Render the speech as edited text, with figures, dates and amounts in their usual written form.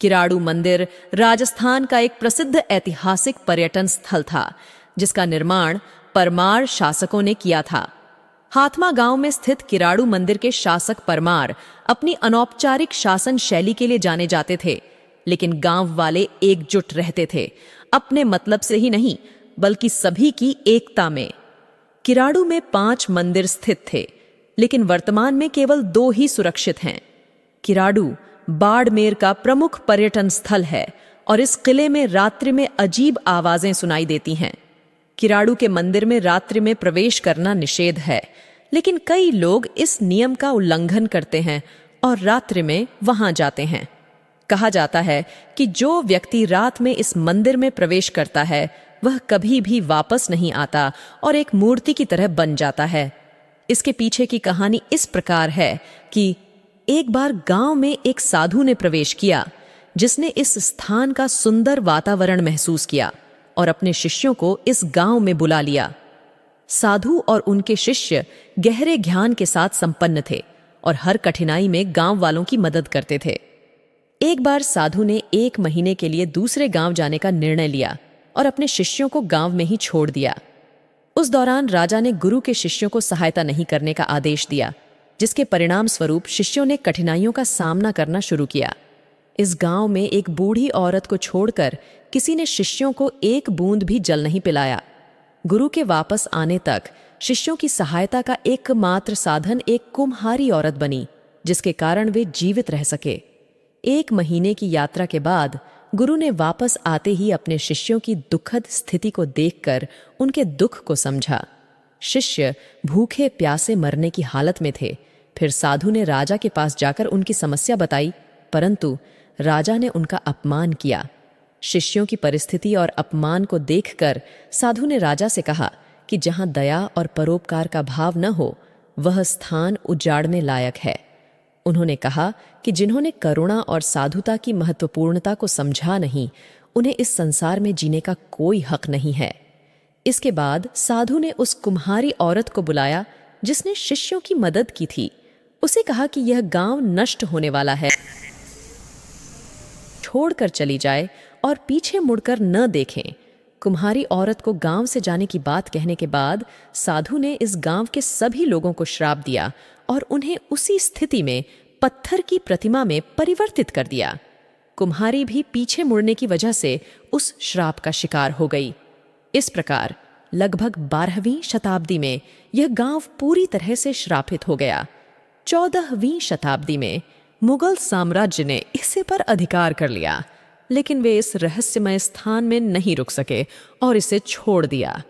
किराड़ू मंदिर राजस्थान का एक प्रसिद्ध ऐतिहासिक पर्यटन स्थल था, जिसका निर्माण परमार शासकों ने किया था। हाथमा गांव में स्थित किराड़ू मंदिर के शासक परमार अपनी अनौपचारिक शासन शैली के लिए जाने जाते थे, लेकिन गांव वाले एकजुट रहते थे, अपने मतलब से ही नहीं बल्कि सभी की एकता में। किराड़ू में 5 मंदिर स्थित थे, लेकिन वर्तमान में केवल 2 ही सुरक्षित हैं। किराड़ू बाड़मेर का प्रमुख पर्यटन स्थल है और इस किले में रात्रि में अजीब आवाजें सुनाई देती हैं। किराड़ू के मंदिर में रात्रि में प्रवेश करना निषेध है, लेकिन कई लोग इस नियम का उल्लंघन करते हैं और रात्रि में वहां जाते हैं। कहा जाता है कि जो व्यक्ति रात में इस मंदिर में प्रवेश करता है वह कभी भी वापस नहीं आता और एक मूर्ति की तरह बन जाता है। इसके पीछे की कहानी इस प्रकार है कि एक बार गांव में एक साधु ने प्रवेश किया, जिसने इस स्थान का सुंदर वातावरण महसूस किया और अपने शिष्यों को इस गांव में बुला लिया। साधु और उनके शिष्य गहरे ज्ञान के साथ संपन्न थे और हर कठिनाई में गांव वालों की मदद करते थे। एक बार साधु ने 1 महीने के लिए दूसरे गांव जाने का निर्णय लिया और अपने शिष्यों को गांव में ही छोड़ दिया। उस दौरान राजा ने गुरु के शिष्यों को सहायता नहीं करने का आदेश दिया, जिसके परिणाम स्वरूप शिष्यों ने कठिनाइयों का सामना करना शुरू किया। इस गांव में एक बूढ़ी औरत को छोड़कर किसी ने शिष्यों को 1 बूंद भी जल नहीं पिलाया। गुरु के वापस आने तक शिष्यों की सहायता का एकमात्र साधन एक कुम्हारी औरत बनी, जिसके कारण वे जीवित रह सके। 1 महीने की यात्रा के बाद गुरु ने वापस आते ही अपने शिष्यों की दुखद स्थिति को देखकर उनके दुख को समझा। शिष्य भूखे प्यासे मरने की हालत में थे। फिर साधु ने राजा के पास जाकर उनकी समस्या बताई, परंतु राजा ने उनका अपमान किया। शिष्यों की परिस्थिति और अपमान को देखकर साधु ने राजा से कहा कि जहां दया और परोपकार का भाव न हो, वह स्थान उजाड़ने लायक है। उन्होंने कहा कि जिन्होंने करुणा और साधुता की महत्वपूर्णता को समझा नहीं, उन्हें इस संसार में जीने का कोई हक नहीं है। इसके बाद साधु ने उस कुम्हारी औरत को बुलाया जिसने शिष्यों की मदद की थी। उसे कहा कि यह गांव नष्ट होने वाला है, छोड़कर चली जाए और पीछे मुड़कर न देखें। कुम्हारी औरत को गांव से जाने की बात कहने के बाद साधु ने इस गांव के सभी लोगों को श्राप दिया और उन्हें उसी स्थिति में पत्थर की प्रतिमा में परिवर्तित कर दिया। कुम्हारी भी पीछे मुड़ने की वजह से उस श्राप का शिकार हो गई। इस प्रकार लगभग 12वीं शताब्दी में यह गांव पूरी तरह से श्रापित हो गया। 14वीं शताब्दी में मुगल साम्राज्य ने इसे पर अधिकार कर लिया, लेकिन वे इस रहस्यमय स्थान में नहीं रुक सके और इसे छोड़ दिया।